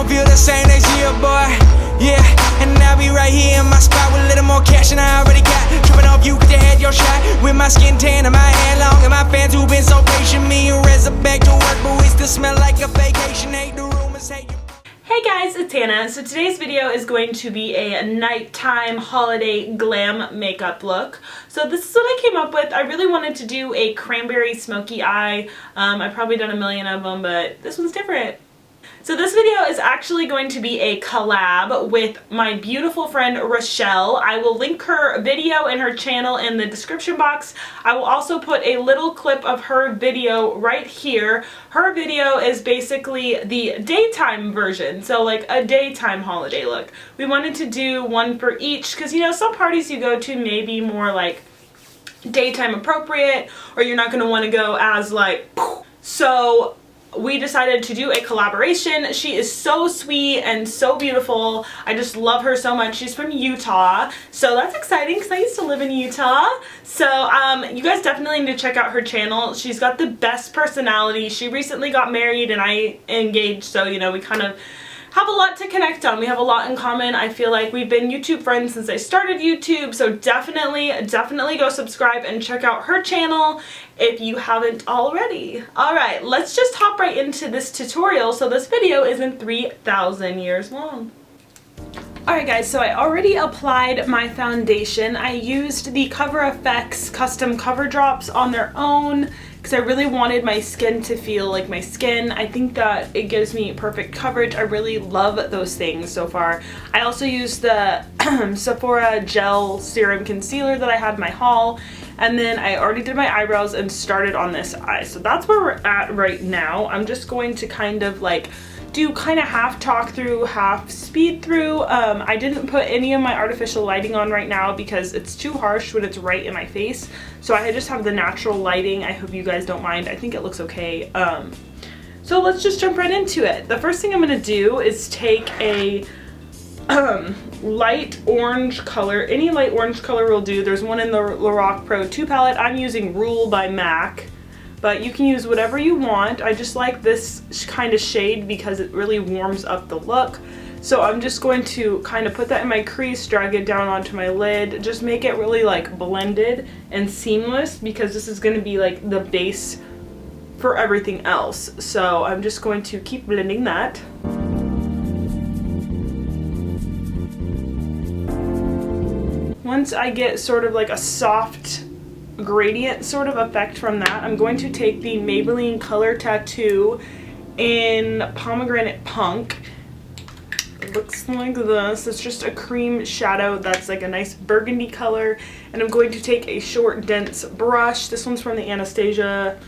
gon' feel the same next year, boy. Yeah, and I'll be right here in my spot with a little more cash than I already got. Tripping off you cause you had your shot. With my skin tan and my hair long. And my fans who been so patient. Me and Reza back to work, but we still smell like a vacation. Hate the rumors, hate you. Hey guys, it's Hannah. So today's video is going to be a nighttime holiday glam makeup look. So this is what I came up with. I really wanted to do a cranberry smoky eye. I've probably done a million of them, but this one's different. So this video is actually going to be a collab with my beautiful friend Rachelle. I will link her video and her channel in the description box. I will also put a little clip of her video right here. Her video is basically the daytime version, so like a daytime holiday look. We wanted to do one for each because, you know, some parties you go to may be more like daytime appropriate, or you're not going to want to go as like, so we decided to do a collaboration. She is so sweet and so beautiful. I just love her so much. She's from Utah, so that's exciting because I used to live in Utah. So you guys definitely need to check out her channel. She's got the best personality. She recently got married and I engaged, so you know, we kind of have a lot to connect on. We have a lot in common. I feel like we've been YouTube friends since I started YouTube, so definitely go subscribe and check out her channel if you haven't already. Alright, let's just hop right into this tutorial. So this video isn't 3,000 years long. Alright guys, so I already applied my foundation. I used the Cover FX custom cover drops on their own because I really wanted my skin to feel like my skin. I think that it gives me perfect coverage. I really love those things so far. I also used the Sephora Gel Serum Concealer that I had in my haul. And then I already did my eyebrows and started on this eye. So that's where we're at right now. I'm just going to kind of like do kind of half talk through, half speed through. I didn't put any of my artificial lighting on right now because it's too harsh when it's right in my face. So I just have the natural lighting. I hope you guys don't mind. I think it looks okay. So let's just jump right into it. The first thing I'm gonna do is take a light orange color. Any light orange color will do. There's one in the Lorac Pro 2 palette. I'm using Rule by MAC, but you can use whatever you want. I just like this kind of shade because it really warms up the look. So I'm just going to kind of put that in my crease, drag it down onto my lid, just make it really like blended and seamless because this is going to be like the base for everything else. So I'm just going to keep blending that. Once I get sort of like a soft gradient sort of effect from that, I'm going to take the Maybelline Color Tattoo in Pomegranate Punk. It looks like this. It's just a cream shadow that's like a nice burgundy color. And I'm going to take a short, dense brush. This one's from the Anastasia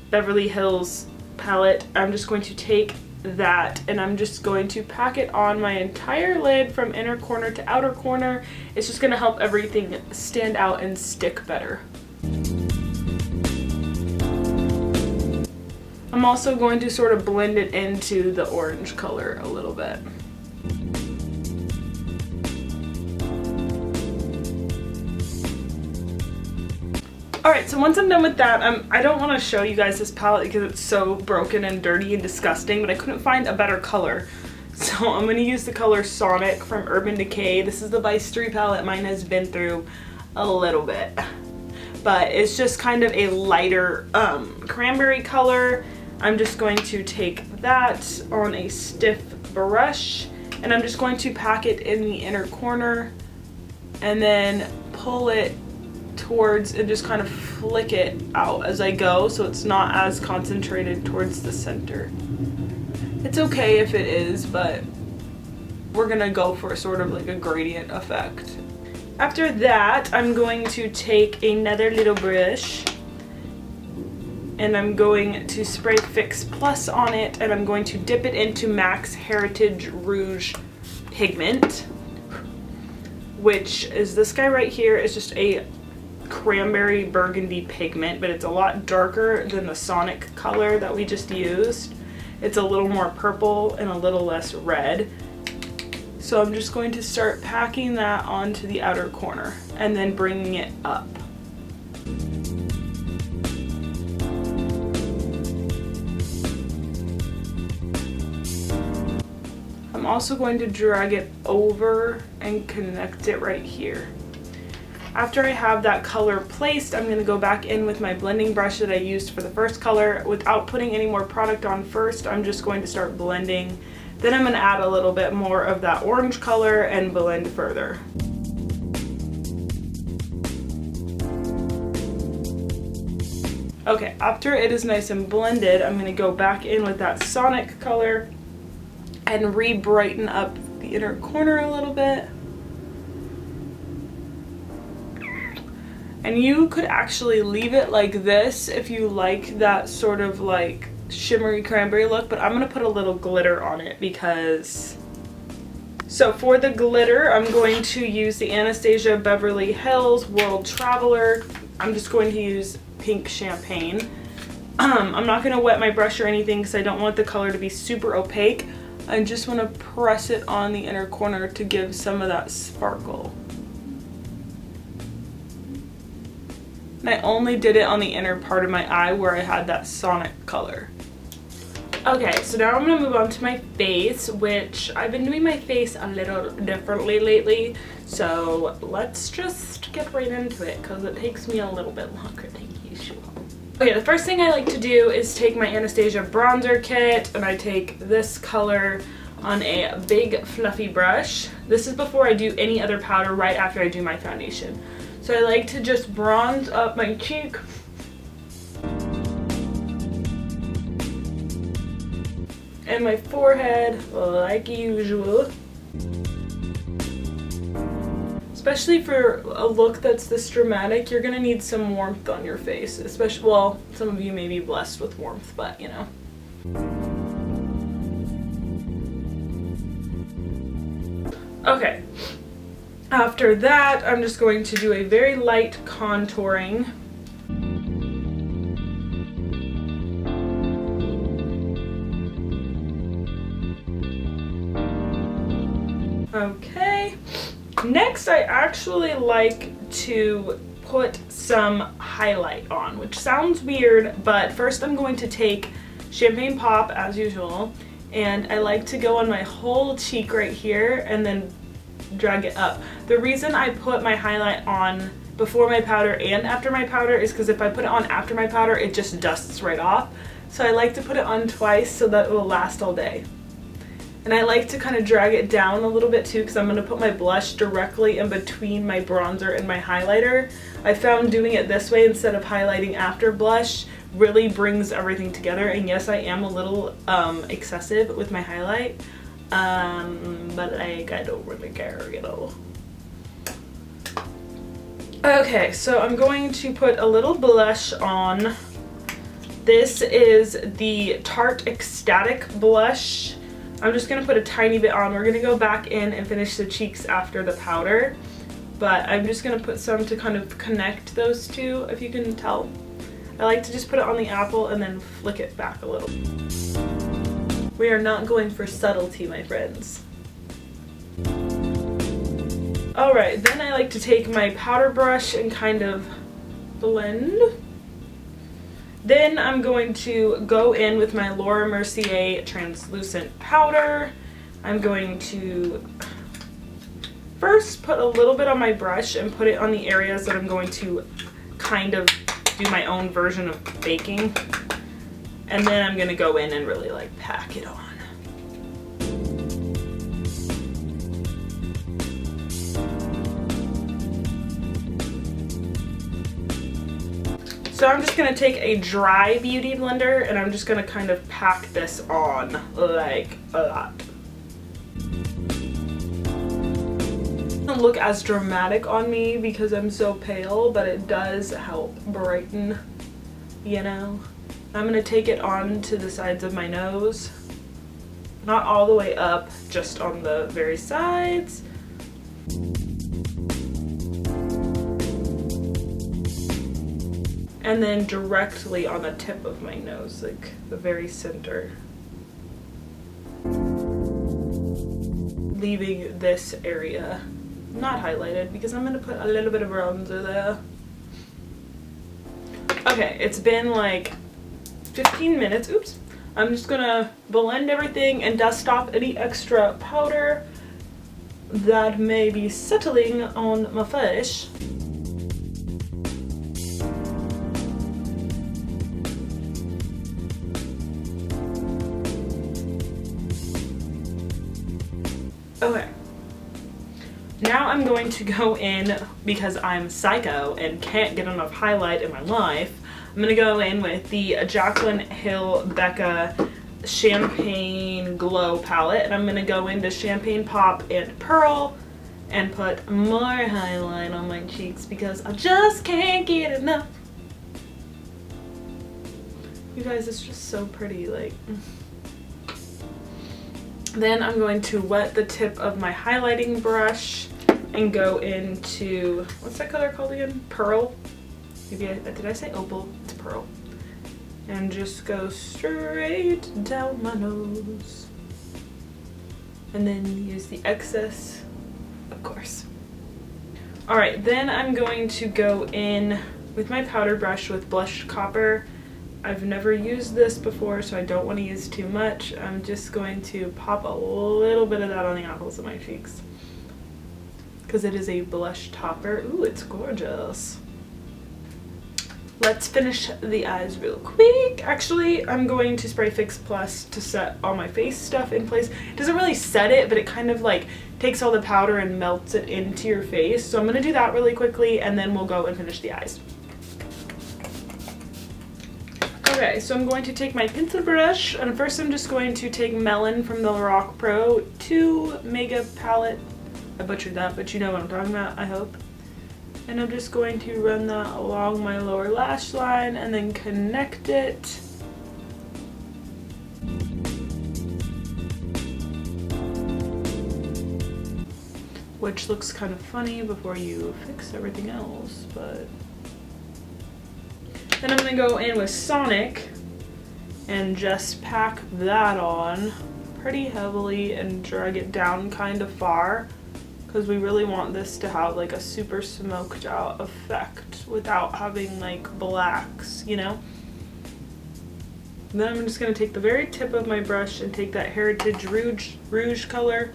Beverly Hills palette. I'm just going to take that and I'm just going to pack it on my entire lid from inner corner to outer corner. It's just going to help everything stand out and stick better. I'm also going to sort of blend it into the orange color a little bit. Alright, so once I'm done with that, I don't want to show you guys this palette because it's so broken and dirty and disgusting, but I couldn't find a better color. So I'm going to use the color Sonic from Urban Decay. This is the Vice 3 palette. Mine has been through a little bit. But it's just kind of a lighter cranberry color. I'm just going to take that on a stiff brush and I'm just going to pack it in the inner corner and then pull it towards and just kind of flick it out as I go so it's not as concentrated towards the center. It's okay if it is, but we're gonna go for sort of like a gradient effect. After that, I'm going to take another little brush and I'm going to spray Fix Plus on it and I'm going to dip it into MAC's Heritage Rouge Pigment, which is this guy right here. It's just a cranberry burgundy pigment, but it's a lot darker than the Sonic color that we just used. It's a little more purple and a little less red. So I'm just going to start packing that onto the outer corner and then bringing it up. also going to drag it over and connect it right here. After I have that color placed, I'm going to go back in with my blending brush that I used for the first color. Without putting any more product on first, I'm just going to start blending. Then I'm going to add a little bit more of that orange color and blend further. Okay, after it is nice and blended, I'm going to go back in with that Sonic color and re-brighten up the inner corner a little bit. And you could actually leave it like this if you like that sort of like shimmery cranberry look, but I'm going to put a little glitter on it because... So for the glitter, I'm going to use the Anastasia Beverly Hills World Traveler. I'm just going to use pink champagne. I'm not going to wet my brush or anything because I don't want the color to be super opaque. I just want to press it on the inner corner to give some of that sparkle. And I only did it on the inner part of my eye where I had that Sonic color. Okay, so now I'm going to move on to my face, which I've been doing my face a little differently lately. So let's just get right into it because it takes me a little bit longer than usual. Okay, the first thing I like to do is take my Anastasia bronzer kit, and I take this color on a big fluffy brush. This is before I do any other powder, right after I do my foundation. So I like to just bronze up my cheek. And my forehead, like usual. Especially for a look that's this dramatic, you're gonna need some warmth on your face. Especially, well, some of you may be blessed with warmth, but you know. Okay. After that, I'm just going to do a very light contouring. Okay. Next, I actually like to put some highlight on, which sounds weird, but first I'm going to take Champagne Pop, as usual, and I like to go on my whole cheek right here and then drag it up. The reason I put my highlight on before my powder and after my powder is because if I put it on after my powder, it just dusts right off. So I like to put it on twice so that it will last all day. And I like to kind of drag it down a little bit too because I'm going to put my blush directly in between my bronzer and my highlighter. I found doing it this way instead of highlighting after blush really brings everything together. And yes, I am a little excessive with my highlight. But like, I don't really care, you know. Okay, so I'm going to put a little blush on. This is the Tarte Ecstatic blush. I'm just going to put a tiny bit on. We're going to go back in and finish the cheeks after the powder. But I'm just going to put some to kind of connect those two, if you can tell. I like to just put it on the apple and then flick it back a little. We are not going for subtlety, my friends. Alright, then I like to take my powder brush and kind of blend. Then I'm going to go in with my Laura Mercier translucent powder. I'm going to first put a little bit on my brush and put it on the areas that I'm going to kind of do my own version of baking. And then I'm going to go in and really like pack it on. So I'm just going to take a dry beauty blender and I'm just going to kind of pack this on like a lot. It doesn't look as dramatic on me because I'm so pale, but it does help brighten, you know. I'm going to take it on to the sides of my nose. Not all the way up, just on the very sides. And then directly on the tip of my nose, like the very center. Leaving this area not highlighted because I'm going to put a little bit of bronzer there. Okay, it's been like 15 minutes, oops. I'm just gonna blend everything and dust off any extra powder that may be settling on my face. Okay. Now I'm going to go in, because I'm psycho and can't get enough highlight in my life, I'm gonna go in with the Jaclyn Hill Becca Champagne Glow palette, and I'm gonna go into Champagne Pop and Pearl and put more highlight on my cheeks because I just can't get enough. You guys, it's just so pretty, like. Then I'm going to wet the tip of my highlighting brush and go into, what's that color called again? Pearl? Maybe did I say opal? It's pearl. And just go straight down my nose. And then use the excess, of course. Alright, then I'm going to go in with my powder brush with blush copper. I've never used this before, so I don't want to use too much. I'm just going to pop a little bit of that on the apples of my cheeks, because it is a blush topper. Ooh, it's gorgeous. Let's finish the eyes real quick. Actually, I'm going to spray Fix Plus to set all my face stuff in place. It doesn't really set it, but it kind of like takes all the powder and melts it into your face. So I'm going to do that really quickly, and then we'll go and finish the eyes. Okay, so I'm going to take my pencil brush, and first I'm just going to take Melon from the Rock Pro 2 Mega Palette. I butchered that, but you know what I'm talking about, I hope. And I'm just going to run that along my lower lash line and then connect it. Which looks kind of funny before you fix everything else, but... Then I'm going to go in with Sonic and just pack that on pretty heavily and drag it down kind of far, because we really want this to have like a super smoked out effect without having like blacks, you know? And then I'm just going to take the very tip of my brush and take that Heritage Rouge color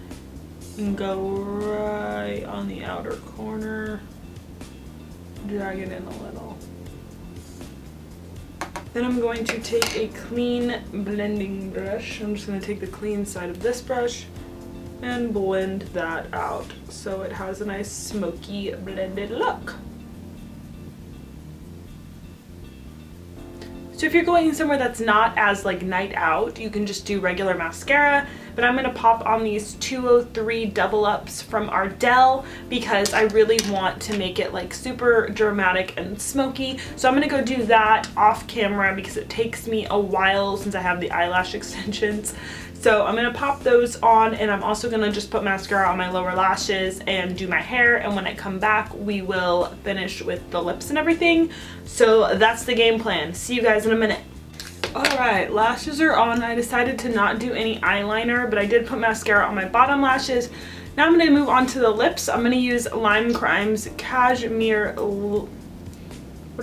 and go right on the outer corner, drag it in a little. Then I'm going to take a clean blending brush. I'm just going to take the clean side of this brush and blend that out so it has a nice smoky blended look. So if you're going somewhere that's not as like night out, you can just do regular mascara, but I'm going to pop on these 203 double ups from Ardell because I really want to make it like super dramatic and smoky. So I'm going to go do that off camera because it takes me a while since I have the eyelash extensions. So I'm going to pop those on, and I'm also going to just put mascara on my lower lashes and do my hair, and when I come back we will finish with the lips and everything. So that's the game plan. See you guys in a minute. Alright, lashes are on. I decided to not do any eyeliner, but I did put mascara on my bottom lashes. Now I'm going to move on to the lips. I'm going to use Limecrime's Cashmere, what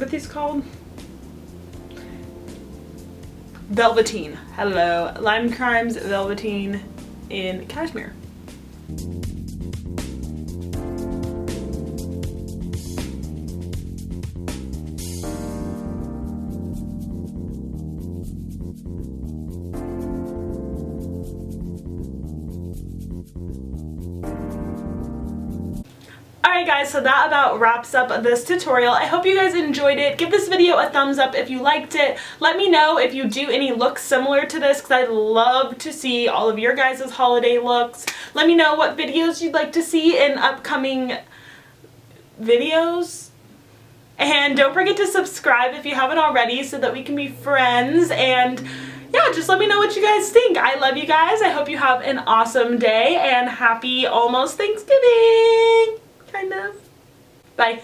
are these called? Velvetine. Hello. Limecrime's Velvetine in Cashmere. Alright guys, so that about wraps up this tutorial. I hope you guys enjoyed it. Give this video a thumbs up if you liked it. Let me know if you do any looks similar to this, because I'd love to see all of your guys' holiday looks. Let me know what videos you'd like to see in upcoming videos. And don't forget to subscribe if you haven't already so that we can be friends. And yeah, just let me know what you guys think. I love you guys. I hope you have an awesome day and happy almost Thanksgiving. Kind of. Bye.